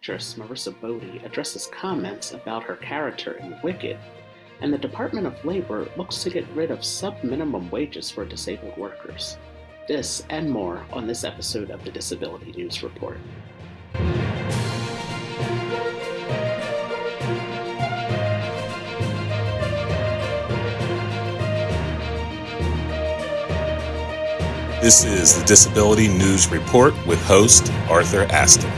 actress Marissa Bodie addresses comments about her character in Wicked, and the Department of Labor looks to get rid of sub-minimum wages for disabled workers. This and more on this episode of the Disability News Report. This is the Disability News Report with host Arthur Aston.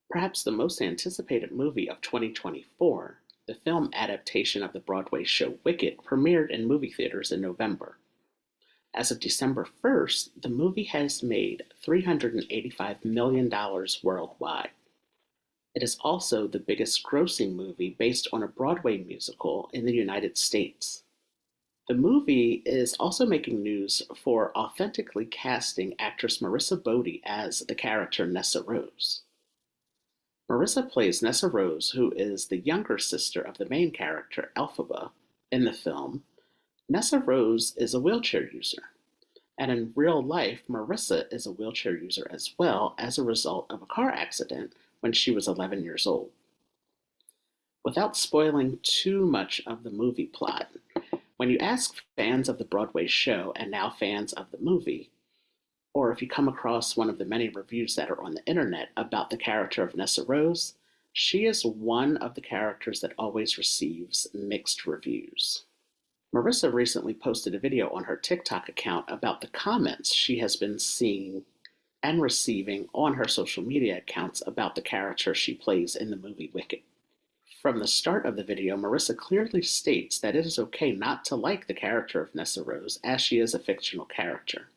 Perhaps the most anticipated movie of 2024, the film adaptation of the Broadway show Wicked premiered in movie theaters in November. As of December 1st, the movie has made $385 million worldwide. It is also the biggest grossing movie based on a Broadway musical in the United States. The movie is also making news for authentically casting actress Marissa Bodie as the character Nessa Rose. Marissa plays Nessa Rose, who is the younger sister of the main character, Elphaba, in the film. Nessa Rose is a wheelchair user, and in real life, Marissa is a wheelchair user as well as a result of a car accident when she was 11 years old. Without spoiling too much of the movie plot, when you ask fans of the Broadway show and now fans of the movie, or if you come across one of the many reviews that are on the internet about the character of Nessa Rose, she is one of the characters that always receives mixed reviews. Marissa recently posted a video on her TikTok account about the comments she has been seeing and receiving on her social media accounts about the character she plays in the movie Wicked. From the start of the video, Marissa clearly states that it is okay not to like the character of Nessa Rose, as she is a fictional character.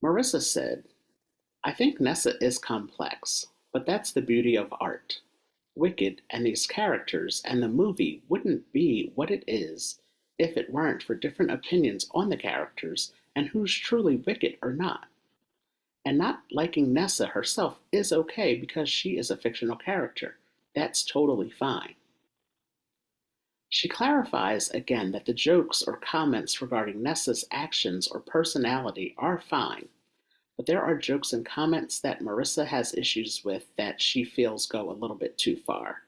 Marissa said, "I think Nessa is complex, but that's the beauty of art. Wicked and these characters and the movie wouldn't be what it is if it weren't for different opinions on the characters and who's truly wicked or not. And not liking Nessa herself is okay because she is a fictional character. That's totally fine." She clarifies again that the jokes or comments regarding Nessa's actions or personality are fine, but there are jokes and comments that Marissa has issues with that she feels go a little bit too far.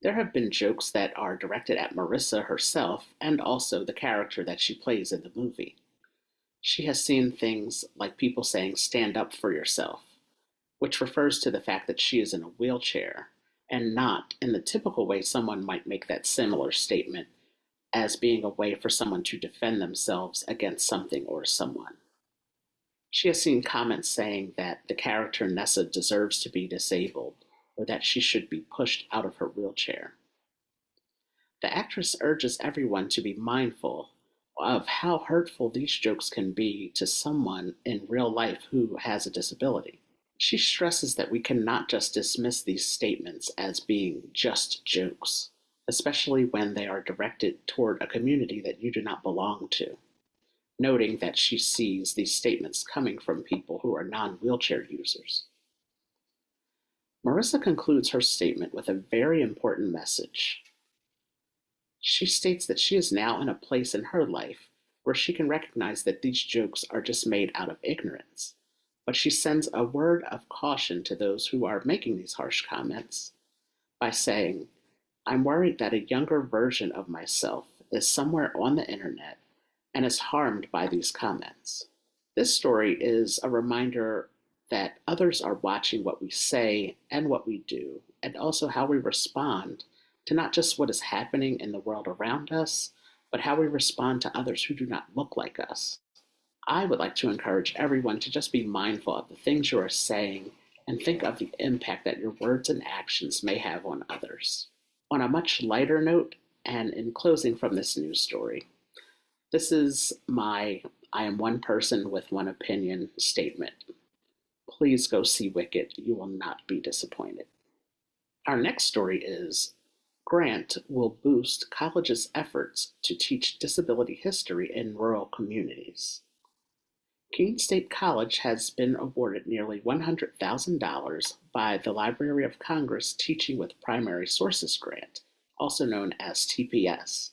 There have been jokes that are directed at Marissa herself and also the character that she plays in the movie. She has seen things like people saying "stand up for yourself," which refers to the fact that she is in a wheelchair, and not in the typical way someone might make that similar statement as being a way for someone to defend themselves against something or someone. She has seen comments saying that the character Nessa deserves to be disabled, or that she should be pushed out of her wheelchair. The actress urges everyone to be mindful of how hurtful these jokes can be to someone in real life who has a disability. She stresses that we cannot just dismiss these statements as being just jokes, especially when they are directed toward a community that you do not belong to, noting that she sees these statements coming from people who are non-wheelchair users. Marissa concludes her statement with a very important message. She states that she is now in a place in her life where she can recognize that these jokes are just made out of ignorance, but she sends a word of caution to those who are making these harsh comments by saying, "I'm worried that a younger version of myself is somewhere on the internet and is harmed by these comments." This story is a reminder that others are watching what we say and what we do, and also how we respond to not just what is happening in the world around us, but how we respond to others who do not look like us. I would like to encourage everyone to just be mindful of the things you are saying and think of the impact that your words and actions may have on others. On a much lighter note, and in closing from this news story, this is my "I am one person with one opinion" statement. Please go see Wicked. You will not be disappointed. Our next story is grant will boost colleges' efforts to teach disability history in rural communities. Keene State College has been awarded nearly $100,000 by the Library of Congress Teaching with Primary Sources Grant, also known as TPS.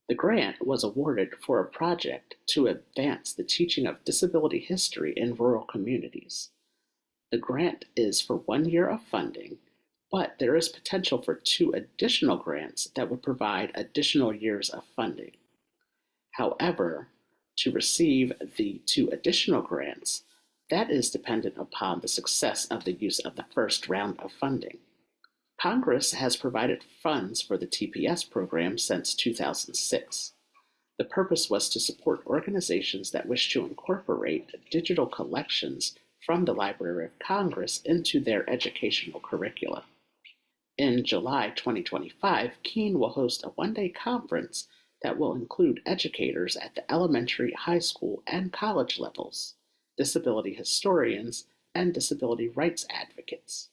The grant was awarded for a project to advance the teaching of disability history in rural communities. The grant is for 1 year of funding, but there is potential for 2 additional grants that would provide additional years of funding. However, to receive the 2 additional grants, that is dependent upon the success of the use of the first round of funding. Congress has provided funds for the TPS program since 2006. The purpose was to support organizations that wish to incorporate digital collections from the Library of Congress into their educational curricula. In July 2025, Keene will host a one-day conference that will include educators at the elementary, high school, and college levels, disability historians, and disability rights advocates.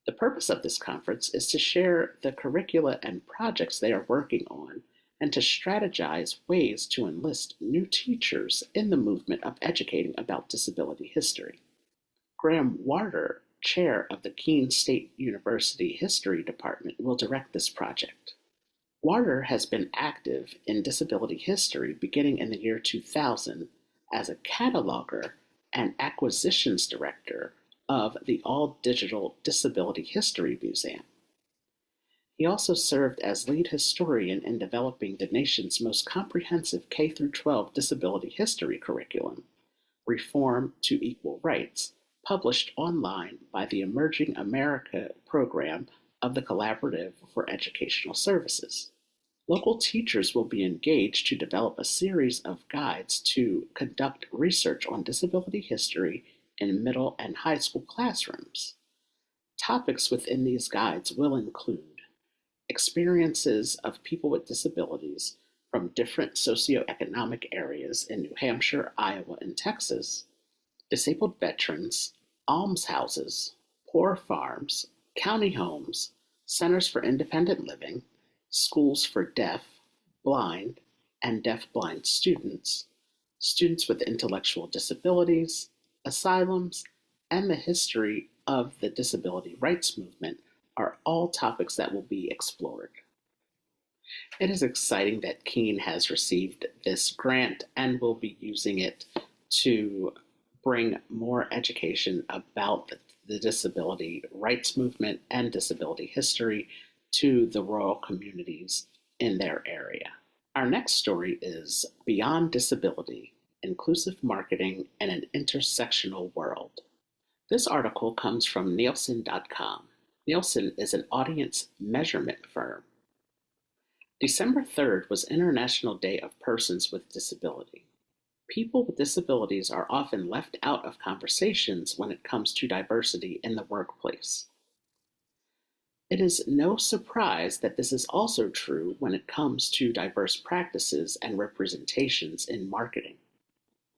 The purpose of this conference is to share the curricula and projects they are working on and to strategize ways to enlist new teachers in the movement of educating about disability history. Graham Warder, chair of the Keene State University History Department, will direct this project. Warder has been active in disability history beginning in the year 2000 as a cataloger and acquisitions director of the all-digital Disability History Museum. He also served as lead historian in developing the nation's most comprehensive K-12 disability history curriculum, Reform to Equal Rights, published online by the Emerging America program of the Collaborative for Educational Services. Local teachers will be engaged to develop a series of guides to conduct research on disability history in middle and high school classrooms. Topics within these guides will include experiences of people with disabilities from different socioeconomic areas in New Hampshire, Iowa, and Texas, disabled veterans, almshouses, poor farms, county homes, centers for independent living, schools for deaf, blind, and deaf-blind students, students with intellectual disabilities, asylums, and the history of the disability rights movement are all topics that will be explored. It is exciting that Keene has received this grant and will be using it to bring more education about the disability rights movement and disability history to the rural communities in their area. Our next story is Beyond Disability, Inclusive Marketing in an Intersectional World. This article comes from Nielsen.com. Nielsen is an audience measurement firm. December 3rd was International Day of Persons with Disability. People with disabilities are often left out of conversations when it comes to diversity in the workplace. It is no surprise that this is also true when it comes to diverse practices and representations in marketing.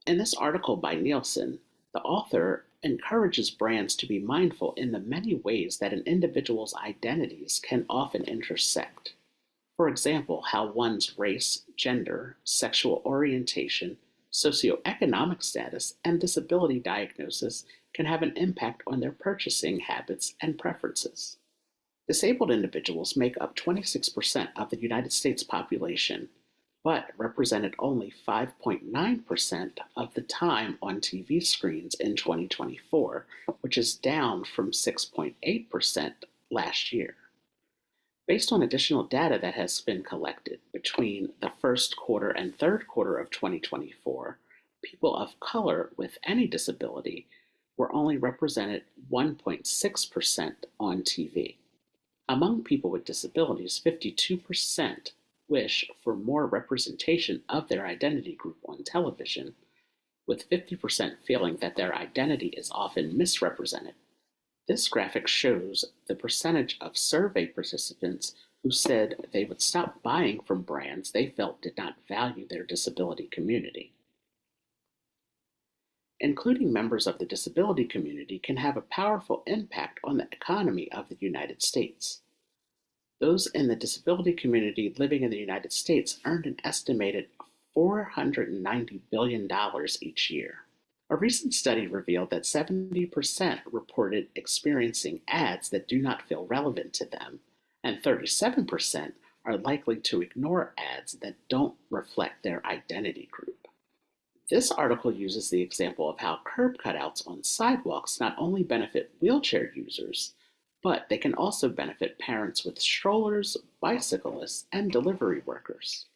In this article by Nielsen, the author encourages brands to be mindful in the many ways that an individual's identities can often intersect. For example, how one's race, gender, sexual orientation, socioeconomic status, and disability diagnosis can have an impact on their purchasing habits and preferences. Disabled individuals make up 26% of the United States population, but represented only 5.9% of the time on TV screens in 2024, which is down from 6.8% last year. Based on additional data that has been collected between the first quarter and third quarter of 2024, people of color with any disability were only represented 1.6% on TV. Among people with disabilities, 52% wish for more representation of their identity group on television, with 50% feeling that their identity is often misrepresented. This graphic shows the percentage of survey participants who said they would stop buying from brands they felt did not value their disability community. Including members of the disability community can have a powerful impact on the economy of the United States. Those in the disability community living in the United States earned an estimated $490 billion each year. A recent study revealed that 70% reported experiencing ads that do not feel relevant to them, and 37% are likely to ignore ads that don't reflect their identity group. This article uses the example of how curb cutouts on sidewalks not only benefit wheelchair users, but they can also benefit parents with strollers, bicyclists, and delivery workers.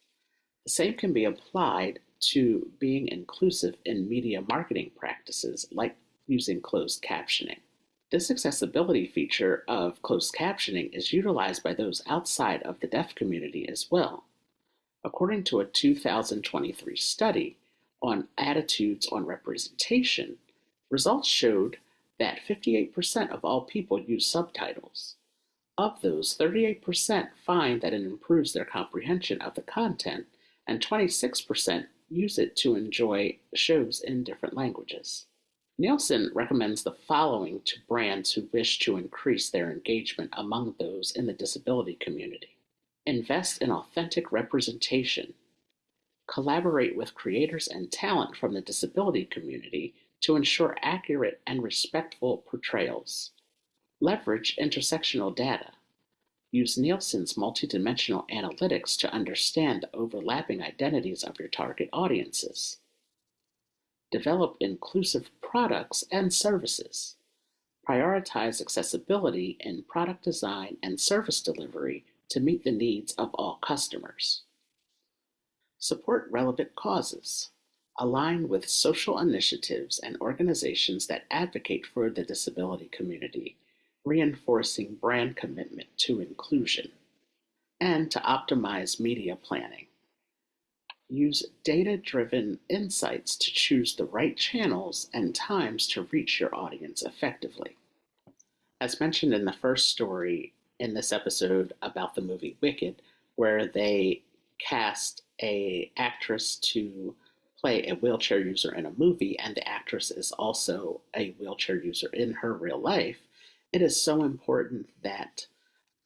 The same can be applied to being inclusive in media marketing practices like using closed captioning. This accessibility feature of closed captioning is utilized by those outside of the deaf community as well. According to a 2023 study on attitudes on representation, results showed that 58% of all people use subtitles. Of those, 38% find that it improves their comprehension of the content, and 26% use it to enjoy shows in different languages. Nielsen recommends the following to brands who wish to increase their engagement among those in the disability community. Invest in authentic representation. Collaborate with creators and talent from the disability community to ensure accurate and respectful portrayals. Leverage intersectional data. Use Nielsen's multidimensional analytics to understand the overlapping identities of your target audiences. Develop inclusive products and services. Prioritize accessibility in product design and service delivery to meet the needs of all customers. Support relevant causes. Align with social initiatives and organizations that advocate for the disability community, reinforcing brand commitment to inclusion. And to optimize media planning. Use data-driven insights to choose the right channels and times to reach your audience effectively. As mentioned in the first story in this episode about the movie Wicked, where they cast an actress to play a wheelchair user in a movie, and the actress is also a wheelchair user in her real life, it is so important that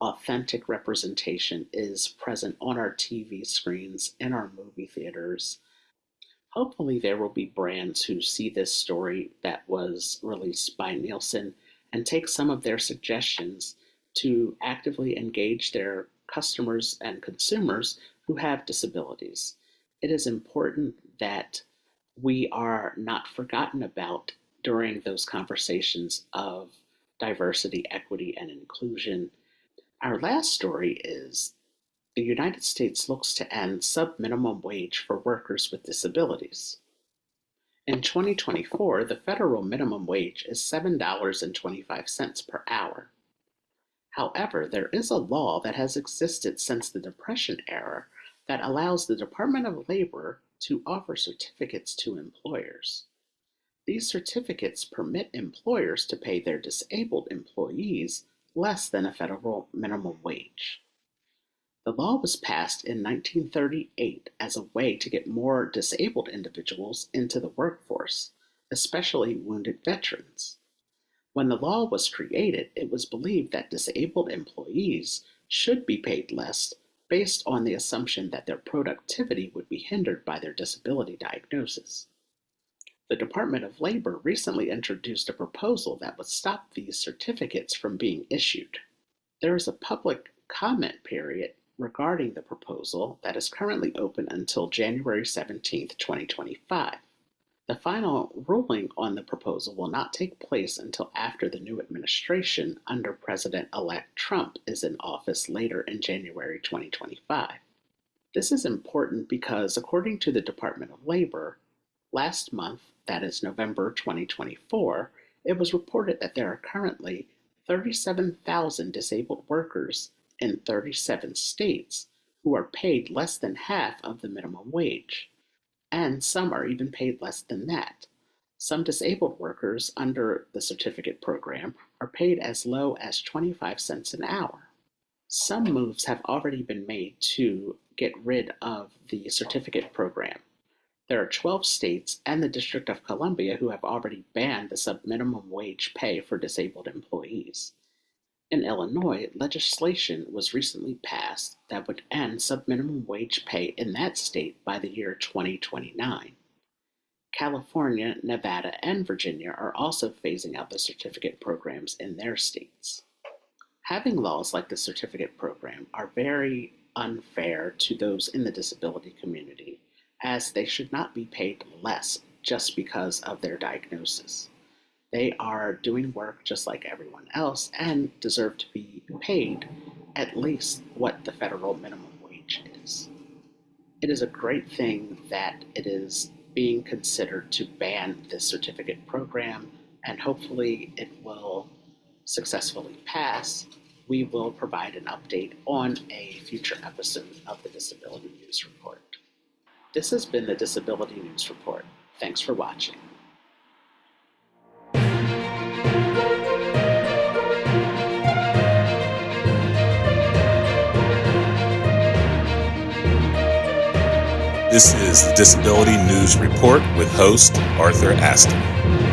authentic representation is present on our TV screens, in our movie theaters. Hopefully there will be brands who see this story that was released by Nielsen and take some of their suggestions to actively engage their customers and consumers who have disabilities. It is important that we are not forgotten about during those conversations of diversity, equity, and inclusion. Our last story is the United States looks to end subminimum wage for workers with disabilities. In 2024, the federal minimum wage is $7.25 per hour. However, there is a law that has existed since the Depression era that allows the Department of Labor to offer certificates to employers. These certificates permit employers to pay their disabled employees less than a federal minimum wage. The law was passed in 1938 as a way to get more disabled individuals into the workforce, especially wounded veterans. When the law was created, it was believed that disabled employees should be paid less based on the assumption that their productivity would be hindered by their disability diagnosis. The Department of Labor recently introduced a proposal that would stop these certificates from being issued. There is a public comment period regarding the proposal that is currently open until January 17, 2025. The final ruling on the proposal will not take place until after the new administration under President-elect Trump is in office later in January 2025. This is important because, according to the Department of Labor, last month, that is November 2024, it was reported that there are currently 37,000 disabled workers in 37 states who are paid less than half of the minimum wage, and some are even paid less than that. Some disabled workers under the certificate program are paid as low as 25 cents an hour. Some moves have already been made to get rid of the certificate program. There are 12 states and the District of Columbia who have already banned the subminimum wage pay for disabled employees. In Illinois, legislation was recently passed that would end subminimum wage pay in that state by the year 2029. California, Nevada, and Virginia are also phasing out the certificate programs in their states. Having laws like the certificate program are very unfair to those in the disability community, as they should not be paid less just because of their diagnosis. They are doing work just like everyone else and deserve to be paid at least what the federal minimum wage is. It is a great thing that it is being considered to ban this certificate program, and hopefully it will successfully pass. We will provide an update on a future episode of the Disability News Report. This has been the Disability News Report. Thanks for watching. This is the Disability News Report with host Arthur Aston.